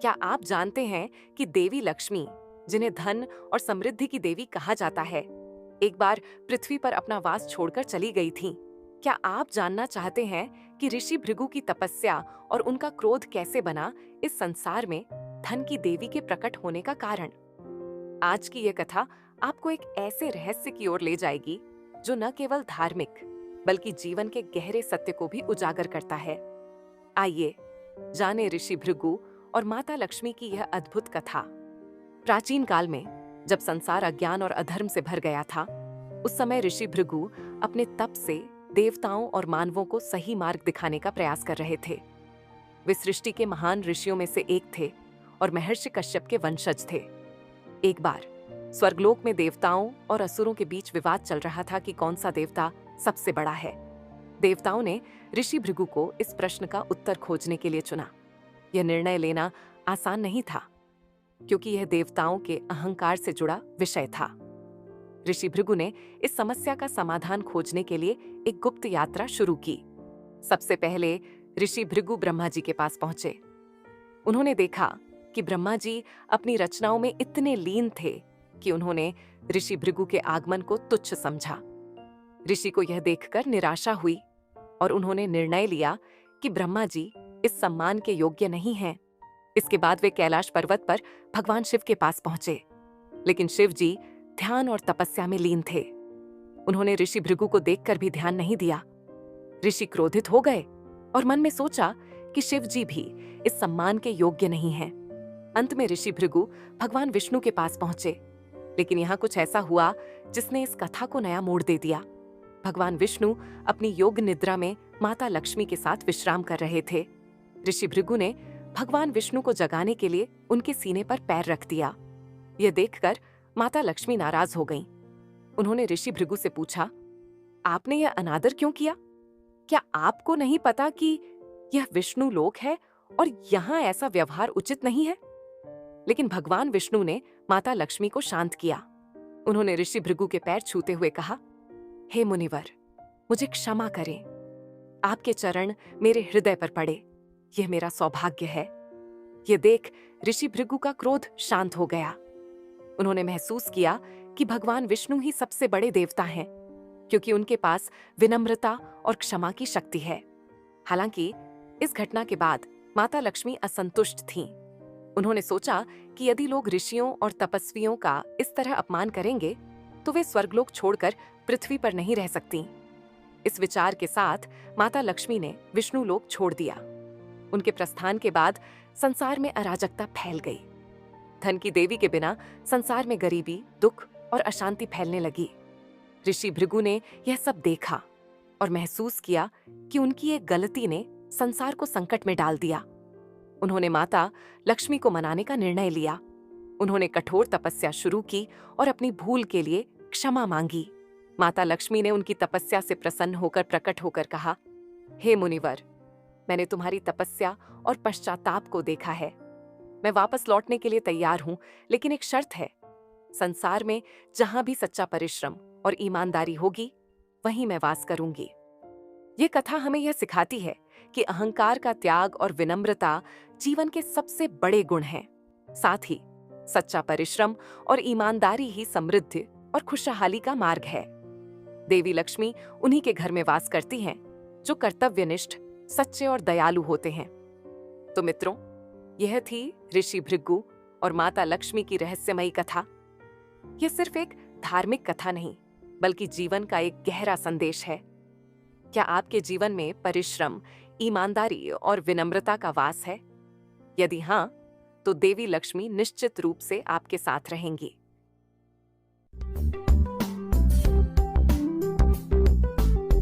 क्या आप जानते हैं कि देवी लक्ष्मी, जिन्हें धन और समृद्धि की देवी कहा जाता है, एक बार पृथ्वी पर अपना वास छोड़कर चली गई थीं? क्या आप जानना चाहते हैं कि ऋषि भृगु की तपस्या और उनका क्रोध कैसे बना इस संसार में धन की देवी के प्रकट होने का कारण? आज की ये कथा आपको एक ऐसे रहस्य की ओर ले जाएगी जो न केवल धार्मिक बल्कि जीवन के गहरे सत्य को भी उजागर करता है। आइए जाने ऋषि भृगु और माता लक्ष्मी की यह अद्भुत कथा। प्राचीन काल में जब संसार अज्ञान और अधर्म से भर गया था, उस समय ऋषि भृगु अपने तप से देवताओं और मानवों को सही मार्ग दिखाने का प्रयास कर रहे थे। वे सृष्टि के महान ऋषियों में से एक थे और महर्षि कश्यप के वंशज थे। एक बार स्वर्गलोक में देवताओं और असुरों के बीच विवाद चल रहा था कि कौन सा देवता सबसे बड़ा है। देवताओं ने ऋषि भृगु को इस प्रश्न का उत्तर खोजने के लिए चुना। यह निर्णय लेना आसान नहीं था, क्योंकि यह देवताओं के अहंकार से जुड़ा विषय था। ऋषि भृगु ने इस समस्या का समाधान खोजने के लिए एक गुप्त यात्रा शुरू की। सबसे पहले ऋषि भृगु ब्रह्मा जी के पास पहुंचे। उन्होंने देखा कि ब्रह्मा जी अपनी रचनाओं में इतने लीन थे कि उन्होंने ऋषि भृगु के आगमन को तुच्छ समझा। ऋषि को यह देखकर निराशा हुई और उन्होंने निर्णय लिया कि ब्रह्मा जी इस सम्मान के योग्य नहीं हैं। इसके बाद वे कैलाश पर्वत पर भगवान शिव के पास पहुंचे, लेकिन शिव जी ध्यान और तपस्या में लीन थे। उन्होंने ऋषि भृगु को देखकर भी ध्यान नहीं दिया। ऋषि क्रोधित हो गए और मन में सोचा कि शिव जी भी इस सम्मान के योग्य नहीं हैं। अंत में ऋषि भृगु भगवान विष्णु के पास पहुंचे, लेकिन यहाँ कुछ ऐसा हुआ जिसने इस कथा को नया मोड़ दे दिया। भगवान विष्णु अपनी योग निद्रा में माता लक्ष्मी के साथ विश्राम कर रहे थे। ऋषि भृगु ने भगवान विष्णु को जगाने के लिए उनके सीने पर पैर रख दिया। यह देखकर माता लक्ष्मी नाराज हो गईं। उन्होंने ऋषि भृगु से पूछा, आपने यह अनादर क्यों किया? क्या आपको नहीं पता कि यह विष्णु लोक है और यहाँ ऐसा व्यवहार उचित नहीं है? लेकिन भगवान विष्णु ने माता लक्ष्मी को शांत किया। उन्होंने ऋषि भृगु के पैर छूते हुए कहा, हे मुनिवर, मुझे क्षमा करें। आपके चरण मेरे हृदय पर पड़े, यह मेरा सौभाग्य है। यह देख ऋषि भृगु का क्रोध शांत हो गया। उन्होंने महसूस किया कि भगवान विष्णु ही सबसे बड़े देवता हैं, क्योंकि उनके पास विनम्रता और क्षमा की शक्ति है। हालांकि इस घटना के बाद माता लक्ष्मी असंतुष्ट थीं। उन्होंने सोचा कि यदि लोग ऋषियों और तपस्वियों का इस तरह अपमान करेंगे तो वे स्वर्गलोक छोड़कर पृथ्वी पर नहीं रह सकती। इस विचार के साथ माता लक्ष्मी ने विष्णु लोक छोड़ दिया। उनके प्रस्थान के बाद संसार में अराजकता फैल गई। धन की देवी के बिना संसार में गरीबी, दुख और अशांति फैलने लगी। ऋषि भृगु ने यह सब देखा और महसूस किया कि उनकी एक गलती ने संसार को संकट में डाल दिया। उन्होंने माता लक्ष्मी को मनाने का निर्णय लिया। उन्होंने कठोर तपस्या शुरू की और अपनी भूल के लिए क्षमा मांगी। माता लक्ष्मी ने उनकी तपस्या से प्रसन्न होकर प्रकट होकर कहा, हे मुनिवर, मैंने तुम्हारी तपस्या और पश्चाताप को देखा है। मैं वापस लौटने के लिए तैयार हूं, लेकिन एक शर्त है। संसार में जहां भी सच्चा परिश्रम और ईमानदारी होगी, वहीं मैं वास करूंगी। ये कथा हमें यह सिखाती है कि अहंकार का त्याग और विनम्रता जीवन के सबसे बड़े गुण हैं। साथ ही सच्चा परिश्रम और ईमानदारी ही समृद्धि और खुशहाली का मार्ग है। देवी लक्ष्मी उन्हीं के घर में वास करती हैं जो कर्तव्यनिष्ठ, सच्चे और दयालु होते हैं। तो मित्रों, यह थी ऋषि भृगु और माता लक्ष्मी की रहस्यमयी कथा। यह सिर्फ एक धार्मिक कथा नहीं, बल्कि जीवन का एक गहरा संदेश है। क्या आपके जीवन में परिश्रम, ईमानदारी और विनम्रता का वास है? यदि हाँ, तो देवी लक्ष्मी निश्चित रूप से आपके साथ रहेंगी।